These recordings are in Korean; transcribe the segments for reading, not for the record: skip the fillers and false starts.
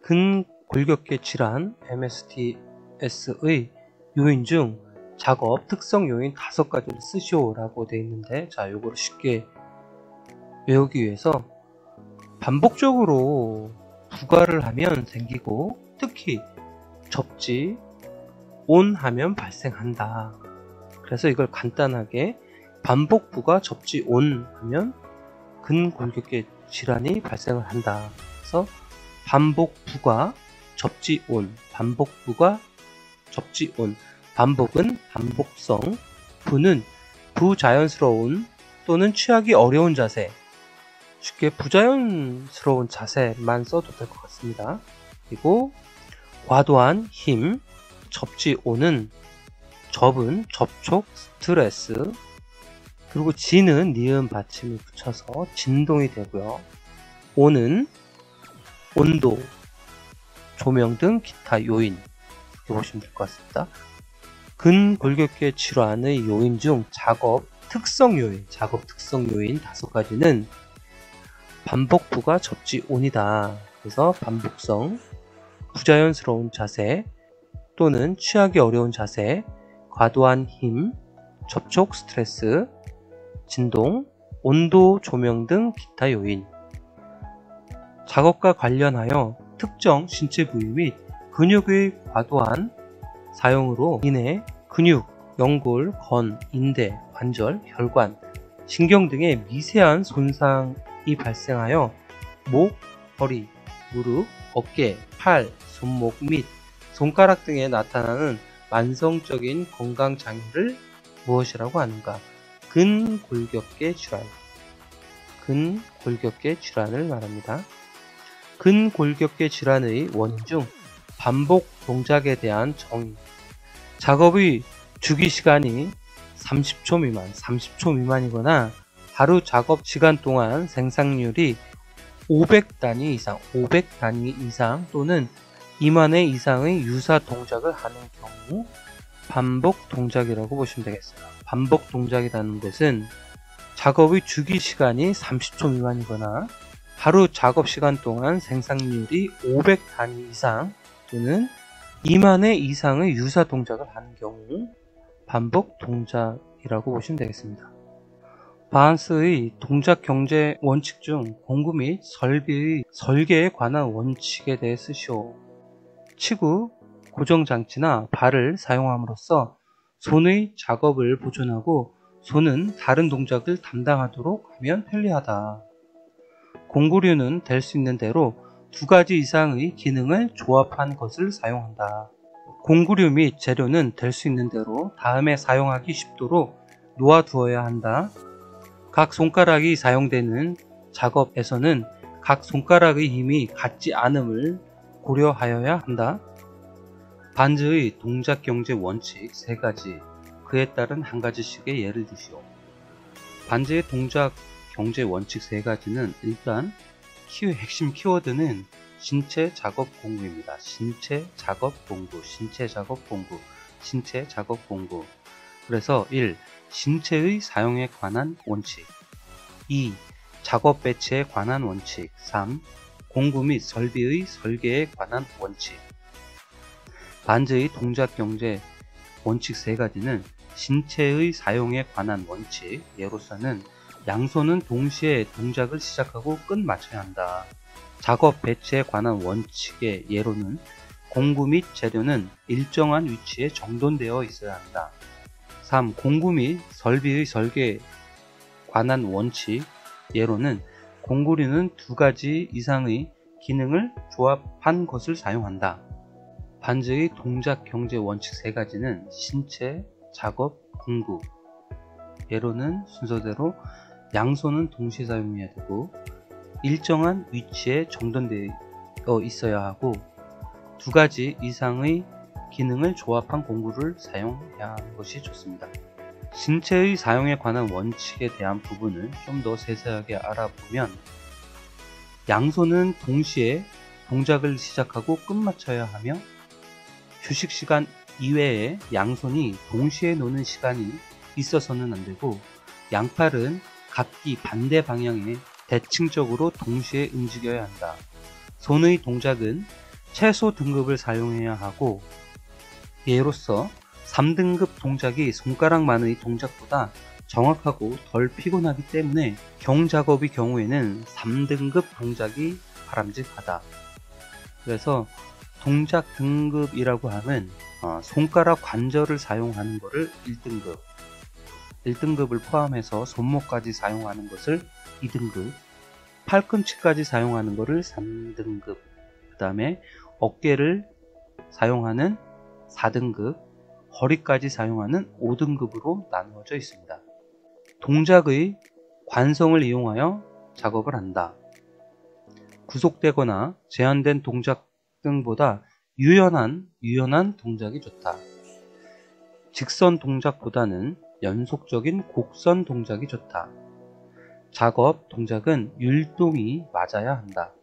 근골격계 질환 MSTS의 요인 중 작업 특성 요인 5가지를 쓰시오라고 되어 있는데, 자, 요거를 쉽게 외우기 위해서 반복적으로 부가를 하면 생기고, 특히 접지, 온 하면 발생한다. 그래서 이걸 간단하게 반복 부가, 접지, 온 하면 근골격계 질환이 발생을 한다. 그래서 반복 부가, 접지, 온, 반복 부가, 접지, 온. 반복은 반복성, 부는 부자연스러운 또는 취하기 어려운 자세, 쉽게 부자연스러운 자세만 써도 될 것 같습니다. 그리고 과도한 힘, 접지, 온은 접은 접촉, 스트레스, 그리고 지는 니은 받침을 붙여서 진동이 되고요. 온은 온도, 조명 등 기타 요인, 이렇게 보시면 될 것 같습니다. 근골격계 질환의 요인 중 작업 특성 요인 5가지는 반복 부가, 접지, 온이다. 그래서 반복성, 부자연스러운 자세 또는 취하기 어려운 자세, 과도한 힘, 접촉, 스트레스, 진동, 온도, 조명 등 기타 요인. 작업과 관련하여 특정 신체 부위 및 근육의 과도한 사용으로 인해 근육, 연골, 건, 인대, 관절, 혈관, 신경 등의 미세한 손상이 발생하여 목, 허리, 무릎, 어깨, 팔, 손목 및 손가락 등에 나타나는 만성적인 건강장애를 무엇이라고 하는가? 근골격계 질환. 근골격계 질환을 말합니다. 근골격계 질환의 원인 중 반복 동작에 대한 정의. 작업의 주기 시간이 30초 미만이거나 하루 작업 시간 동안 생산률이 500단위 이상 또는 2만 회 이상의 유사 동작을 하는 경우 반복 동작이라고 보시면 되겠어요. 반복 동작이라는 것은 작업의 주기 시간이 30초 미만이거나 하루 작업 시간 동안 생산률이 500단위 이상 또는 2만 회 이상의 유사 동작을 하는 경우 반복 동작이라고 보시면 되겠습니다. 바한스의 동작 경제 원칙 중 공구 및 설계에 관한 원칙에 대해 쓰시오. 치구, 고정장치나 발을 사용함으로써 손의 작업을 보존하고 손은 다른 동작을 담당하도록 하면 편리하다. 공구류는 될 수 있는 대로 2가지 이상의 기능을 조합한 것을 사용한다. 공구류 및 재료는 될 수 있는 대로 다음에 사용하기 쉽도록 놓아두어야 한다. 각 손가락이 사용되는 작업에서는 각 손가락의 힘이 같지 않음을 고려하여야 한다. 반즈의 동작 경제 원칙 3가지, 그에 따른 1가지씩의 예를 드시오. 반즈의 동작 경제 원칙 3가지는 일단 핵심 키워드는 신체 작업 공구입니다. 신체 작업 공구. 그래서 1. 신체의 사용에 관한 원칙. 2. 작업 배치에 관한 원칙. 3. 공구 및 설비의 설계에 관한 원칙. 반즈의 동작 경제 원칙 3가지는 신체의 사용에 관한 원칙, 예로서는 양손은 동시에 동작을 시작하고 끝 마쳐야 한다. 작업 배치에 관한 원칙의 예로는 공구 및 재료는 일정한 위치에 정돈되어 있어야 한다. 3. 공구 및 설비의 설계에 관한 원칙, 예로는 공구류는 2가지 이상의 기능을 조합한 것을 사용한다. 반즈의 동작 경제 원칙 3가지는 신체, 작업, 공구, 예로는 순서대로 양손은 동시에 사용해야 되고 일정한 위치에 정돈되어 있어야 하고 2가지 이상의 기능을 조합한 공구를 사용해야 하는 것이 좋습니다. 신체의 사용에 관한 원칙에 대한 부분을 좀 더 세세하게 알아보면, 양손은 동시에 동작을 시작하고 끝 마쳐야 하며 휴식시간 이외에 양손이 동시에 노는 시간이 있어서는 안되고, 양팔은 각기 반대 방향에 대칭적으로 동시에 움직여야 한다. 손의 동작은 최소 등급을 사용해야 하고, 예로서 3등급 동작이 손가락만의 동작보다 정확하고 덜 피곤하기 때문에 경작업의 경우에는 3등급 동작이 바람직하다. 그래서 동작 등급이라고 하면 손가락 관절을 사용하는 것을 1등급, 1등급을 포함해서 손목까지 사용하는 것을 2등급, 팔꿈치까지 사용하는 것을 3등급, 그 다음에 어깨를 사용하는 4등급, 허리까지 사용하는 5등급으로 나누어져 있습니다. 동작의 관성을 이용하여 작업을 한다. 구속되거나 제한된 동작 등보다 유연한 동작이 좋다. 직선 동작보다는 연속적인 곡선 동작이 좋다. 작업 동작은 율동이 맞아야 한다.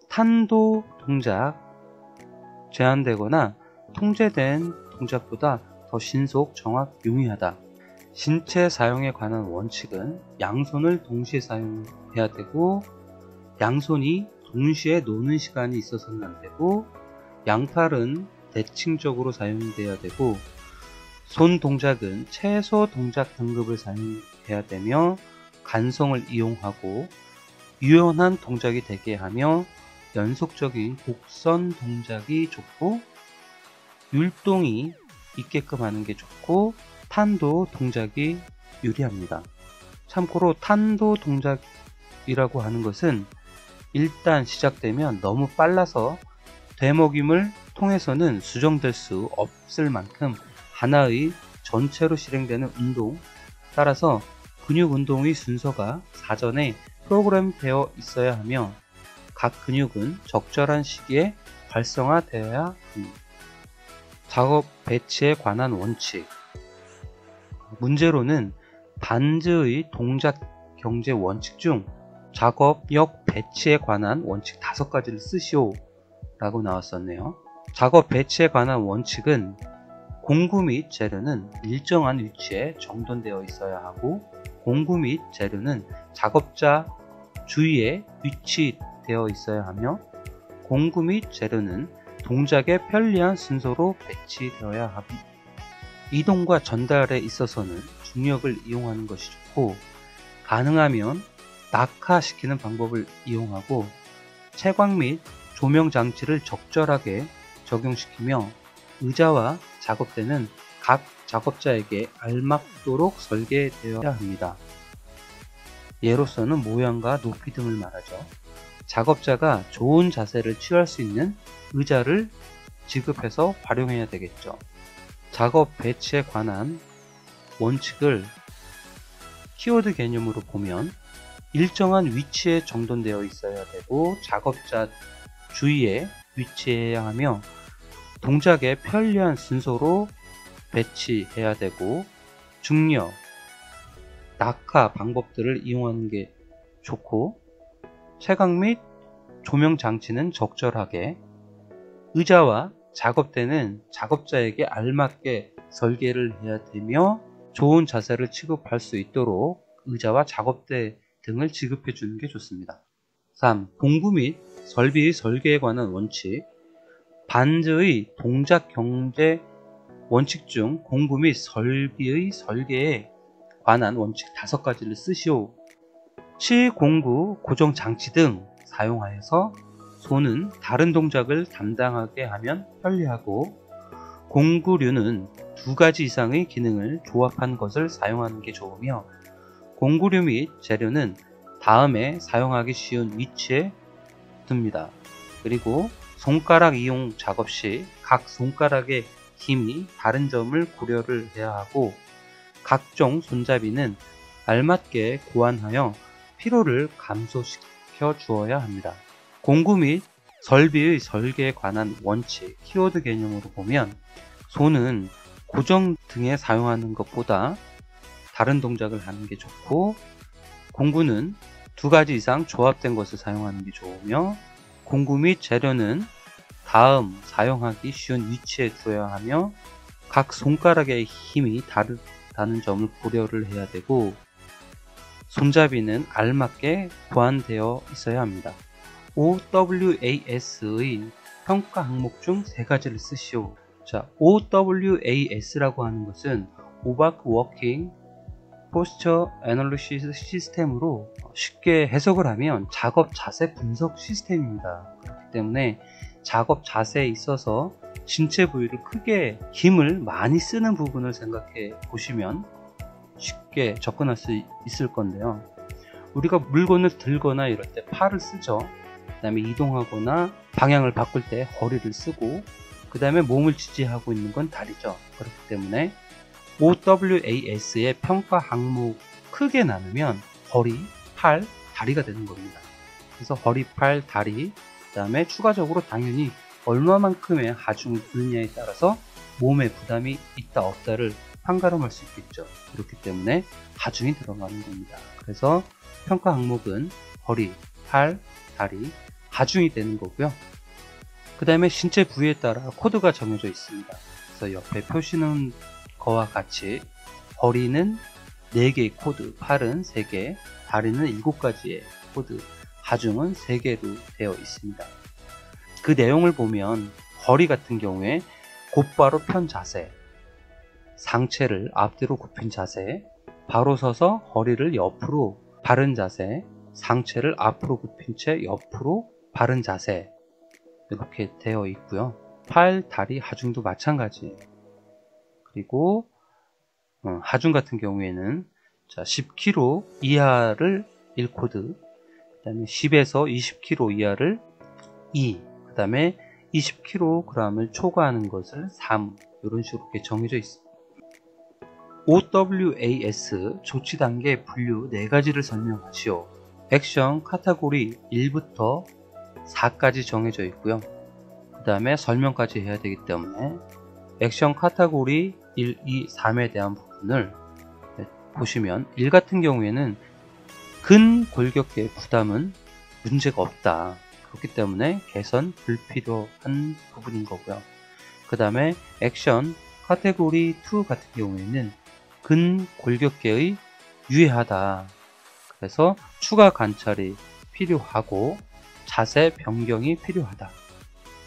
탄도 동작, 제한되거나 통제된 동작보다 더 신속, 정확, 용이하다. 신체 사용에 관한 원칙은 양손을 동시에 사용해야 되고, 양손이 동시에 노는 시간이 있어서는 안 되고, 양팔은 대칭적으로 사용돼야 되고, 손 동작은 최소 동작 등급을 사용해야 되며, 간성을 이용하고 유연한 동작이 되게 하며 연속적인 곡선 동작이 좋고, 율동이 있게끔 하는 게 좋고, 탄도 동작이 유리합니다. 참고로 탄도 동작이라고 하는 것은 일단 시작되면 너무 빨라서 되먹임을 통해서는 수정될 수 없을 만큼 하나의 전체로 실행되는 운동, 따라서 근육 운동의 순서가 사전에 프로그램되어 있어야 하며 각 근육은 적절한 시기에 활성화되어야 합니다. 작업 배치에 관한 원칙. 문제로는 반즈의 동작 경제 원칙 중 작업역 배치에 관한 원칙 5가지를 쓰시오 라고 나왔었네요. 작업 배치에 관한 원칙은 공구 및 재료는 일정한 위치에 정돈되어 있어야 하고, 공구 및 재료는 작업자 주위에 위치되어 있어야 하며, 공구 및 재료는 동작에 편리한 순서로 배치되어야 합니다. 이동과 전달에 있어서는 중력을 이용하는 것이 좋고, 가능하면 낙하시키는 방법을 이용하고, 채광 및 조명 장치를 적절하게 적용시키며 의자와 작업대는 각 작업자에게 알맞도록 설계되어야 합니다. 예로서는 모양과 높이 등을 말하죠. 작업자가 좋은 자세를 취할 수 있는 의자를 지급해서 활용해야 되겠죠. 작업 배치에 관한 원칙을 키워드 개념으로 보면 일정한 위치에 정돈되어 있어야 되고, 작업자 주위에 위치해야 하며, 동작에 편리한 순서로 배치해야 되고, 중력, 낙하 방법들을 이용하는 게 좋고, 채광 및 조명 장치는 적절하게, 의자와 작업대는 작업자에게 알맞게 설계를 해야 되며 좋은 자세를 취급할 수 있도록 의자와 작업대 등을 지급해 주는 게 좋습니다. 3. 공구 및 설비의 설계에 관한 원칙. 반즈의 동작 경제 원칙 중 공구 및 설비의 설계에 관한 원칙 5가지를 쓰시오. 치공구, 고정 장치 등 사용하여서 손은 다른 동작을 담당하게 하면 편리하고, 공구류는 2가지 이상의 기능을 조합한 것을 사용하는 게 좋으며, 공구류 및 재료는 다음에 사용하기 쉬운 위치에 둡니다. 그리고 손가락 이용 작업 시 각 손가락의 힘이 다른 점을 고려를 해야 하고, 각종 손잡이는 알맞게 고안하여 피로를 감소시켜 주어야 합니다. 공구 및 설비의 설계에 관한 원칙, 키워드 개념으로 보면 손은 고정 등에 사용하는 것보다 다른 동작을 하는 게 좋고, 공구는 2가지 이상 조합된 것을 사용하는 게 좋으며, 공구 및 재료는 다음 사용하기 쉬운 위치에 두어야 하며, 각 손가락의 힘이 다르다는 점을 고려를 해야 되고, 손잡이는 알맞게 보완되어 있어야 합니다. OWAS의 평가 항목 중 세 가지를 쓰시오. 자, OWAS라고 하는 것은 오바크 워킹 포스처 애널리시스 시스템으로 쉽게 해석을 하면 작업 자세 분석 시스템입니다. 그렇기 때문에 작업 자세에 있어서 신체 부위를 크게 힘을 많이 쓰는 부분을 생각해 보시면 쉽게 접근할 수 있을 건데요. 우리가 물건을 들거나 이럴 때 팔을 쓰죠. 그 다음에 이동하거나 방향을 바꿀 때 허리를 쓰고, 그 다음에 몸을 지지하고 있는 건 다리죠. 그렇기 때문에 OWAS의 평가 항목 크게 나누면 허리, 팔, 다리가 되는 겁니다. 그래서 허리, 팔, 다리, 그 다음에 추가적으로 당연히 얼마만큼의 하중을 두느냐에 따라서 몸에 부담이 있다 없다를 판가름할 수 있겠죠. 그렇기 때문에 하중이 들어가는 겁니다. 그래서 평가 항목은 허리, 팔, 다리, 하중이 되는 거고요. 그 다음에 신체 부위에 따라 코드가 정해져 있습니다. 그래서 옆에 표시는 거와 같이 허리는 4개의 코드, 팔은 3개, 다리는 7가지의 코드, 하중은 3개로 되어 있습니다. 그 내용을 보면 허리 같은 경우에 곧바로 편 자세, 상체를 앞뒤로 굽힌 자세, 바로 서서 허리를 옆으로 바른 자세, 상체를 앞으로 굽힌 채 옆으로 바른 자세, 이렇게 되어 있고요. 팔, 다리, 하중도 마찬가지예요. 그리고 하중 같은 경우에는 자, 10kg 이하를 1코드, 그 다음에 10에서 20kg 이하를 2, 그 다음에 20kg을 초과하는 것을 3, 이런 식으로 이렇게 정해져 있습니다. OWAS 조치 단계 분류 4가지를 설명하시오. 액션 카테고리 1부터 4까지 정해져 있고요. 그 다음에 설명까지 해야 되기 때문에 액션 카테고리 1, 2, 3에 대한 부분을 보시면 1 같은 경우에는 근골격계의 부담은 문제가 없다. 그렇기 때문에 개선 불필요한 부분인 거고요. 그 다음에 액션 카테고리 2 같은 경우에는 근골격계의 유해하다. 그래서 추가 관찰이 필요하고 자세 변경이 필요하다.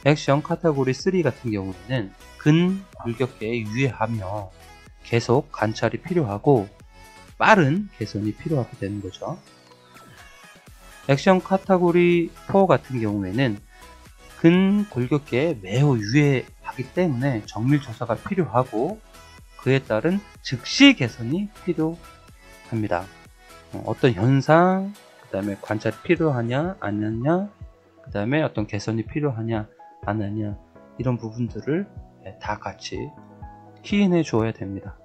액션 카테고리 3 같은 경우에는 근골격계에 유해하며 계속 관찰이 필요하고 빠른 개선이 필요하게 되는 거죠. 액션 카테고리 4 같은 경우에는 근골격계에 매우 유해하기 때문에 정밀 조사가 필요하고 그에 따른 즉시 개선이 필요합니다. 어떤 현상, 그 다음에 관찰이 필요하냐 안 하냐, 그 다음에 어떤 개선이 필요하냐 안 하냐, 이런 부분들을 다 같이 키인해 줘야 됩니다.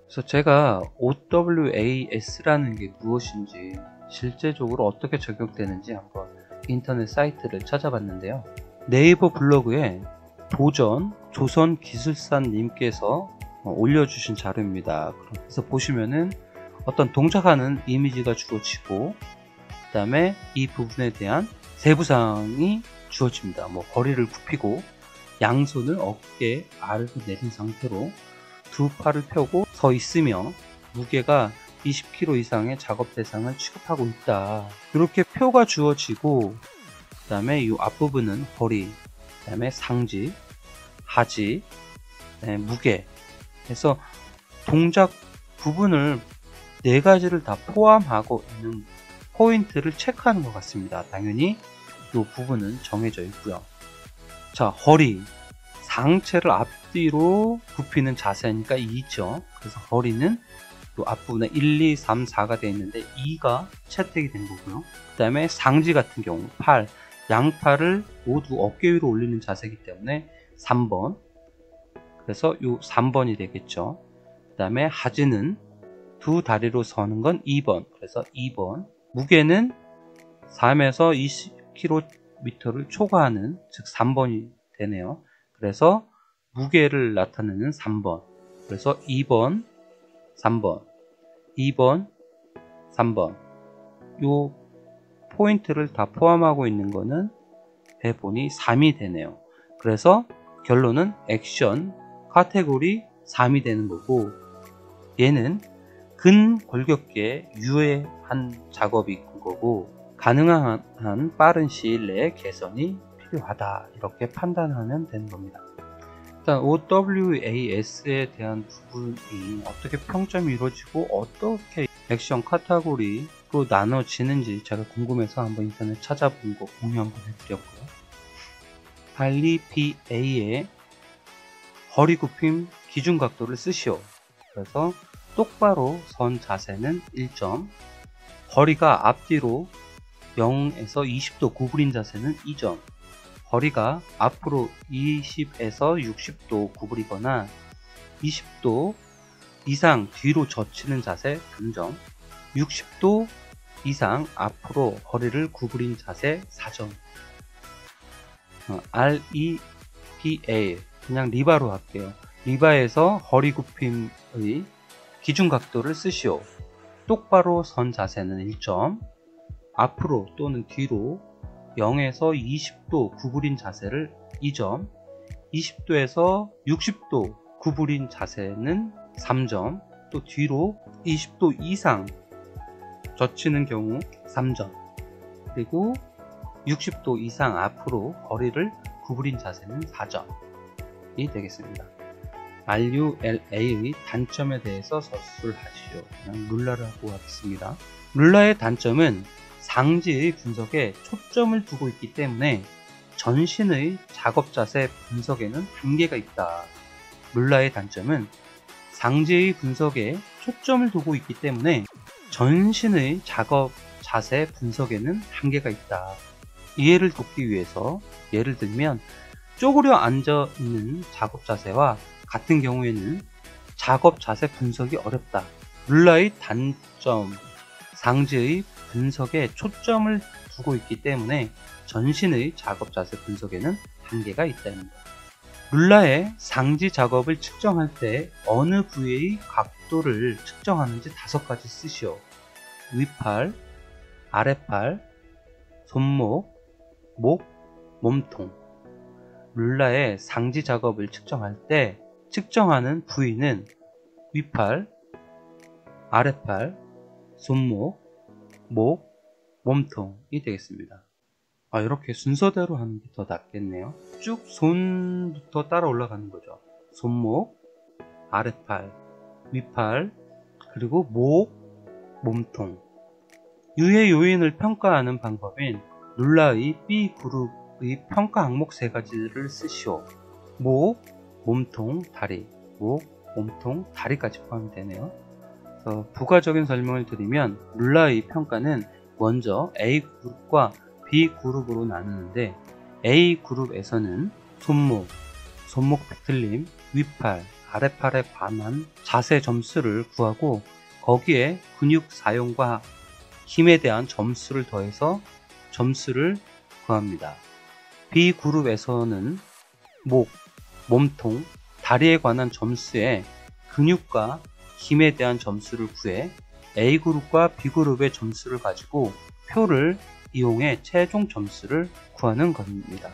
그래서 제가 OWAS라는 게 무엇인지 실제적으로 어떻게 적용되는지 한번 인터넷 사이트를 찾아봤는데요. 네이버 블로그에 도전 조선기술산 님께서 올려주신 자료입니다. 그래서 보시면은 어떤 동작하는 이미지가 주어지고 그 다음에 이 부분에 대한 세부사항이 주어집니다. 뭐 허리를 굽히고 양손을 어깨 아래로 내린 상태로 두 팔을 펴고 서 있으며 무게가 20kg 이상의 작업 대상을 취급하고 있다. 이렇게 표가 주어지고 그 다음에 이 앞부분은 허리, 그 다음에 상지, 하지, 무게 해서 동작 부분을 4가지를 다 포함하고 있는 포인트를 체크하는 것 같습니다. 당연히 이 부분은 정해져 있고요. 자, 허리, 상체를 앞뒤로 굽히는 자세니까 2죠. 그래서 허리는 이 앞부분에 1, 2, 3, 4가 되어 있는데 2가 채택이 된 거고요. 그 다음에 상지 같은 경우 팔, 양팔을 모두 어깨 위로 올리는 자세이기 때문에 3번, 그래서 이 3번이 되겠죠. 그 다음에 하지는 두 다리로 서는 건 2번, 그래서 2번. 무게는 3에서 20kg를 초과하는, 즉 3번이 되네요. 그래서 무게를 나타내는 3번, 그래서 2번, 3번, 2번, 3번. 요 포인트를 다 포함하고 있는 거는 해보니 3이 되네요. 그래서 결론은 액션 카테고리 3이 되는 거고, 얘는 근골격계에 유해한 작업이 있는 거고 가능한 빠른 시일 내에 개선이 필요하다, 이렇게 판단하면 되는 겁니다. 일단 OWAS에 대한 부분이 어떻게 평점이 이루어지고 어떻게 액션 카테고리로 나눠지는지 제가 궁금해서 한번 인터넷 찾아본 거 공유 한번 해드렸고요. 발리 PA의 허리 굽힘 기준 각도를 쓰시오. 그래서 똑바로 선 자세는 1점, 허리가 앞뒤로 0에서 20도 구부린 자세는 2점, 허리가 앞으로 20에서 60도 구부리거나 20도 이상 뒤로 젖히는 자세 3점, 60도 이상 앞으로 허리를 구부린 자세 4점. REPA, 그냥 리바로 할게요. 리바에서 허리 굽힘의 기준 각도를 쓰시오. 똑바로 선 자세는 1점, 앞으로 또는 뒤로 0에서 20도 구부린 자세를 2점, 20도에서 60도 구부린 자세는 3점, 또 뒤로 20도 이상 젖히는 경우 3점, 그리고 60도 이상 앞으로 허리를 구부린 자세는 4점이 되겠습니다. RULA의 단점에 대해서 서술하시오. 그냥 룰라를 하고 하겠습니다. 룰라의 단점은 상지의 분석에 초점을 두고 있기 때문에 전신의 작업 자세 분석에는 한계가 있다. 룰라의 단점은 상지의 분석에 초점을 두고 있기 때문에 전신의 작업 자세 분석에는 한계가 있다. 이해를 돕기 위해서 예를 들면 쪼그려 앉아 있는 작업 자세와 같은 경우에는 작업 자세 분석이 어렵다. 룰라의 단점, 상지의 분석에 초점을 두고 있기 때문에 전신의 작업 자세 분석에는 한계가 있다입니다. 룰라의 상지 작업을 측정할 때 어느 부위의 각도를 측정하는지 5가지 쓰시오. 위팔, 아랫팔, 손목, 목, 몸통. 룰라의 상지 작업을 측정할 때 측정하는 부위는 위팔, 아랫팔, 손목, 목, 몸통이 되겠습니다. 이렇게 순서대로 하는 게 더 낫겠네요. 쭉 손부터 따라 올라가는 거죠. 손목, 아랫팔, 위팔, 그리고 목, 몸통. 유해 요인을 평가하는 방법인 룰라의 B그룹의 평가 항목 3가지를 쓰시오. 목, 몸통, 다리. 목, 몸통, 다리까지 포함이 되네요. 부가적인 설명을 드리면 룰라의 평가는 먼저 A그룹과 B그룹으로 나누는데, A그룹에서는 손목, 손목 비틀림, 위팔, 아랫팔에 관한 자세 점수를 구하고 거기에 근육 사용과 힘에 대한 점수를 더해서 점수를 구합니다. B그룹에서는 목, 몸통, 다리에 관한 점수에 근육과 힘에 대한 점수를 구해 A그룹과 B그룹의 점수를 가지고 표를 이용해 최종 점수를 구하는 겁니다.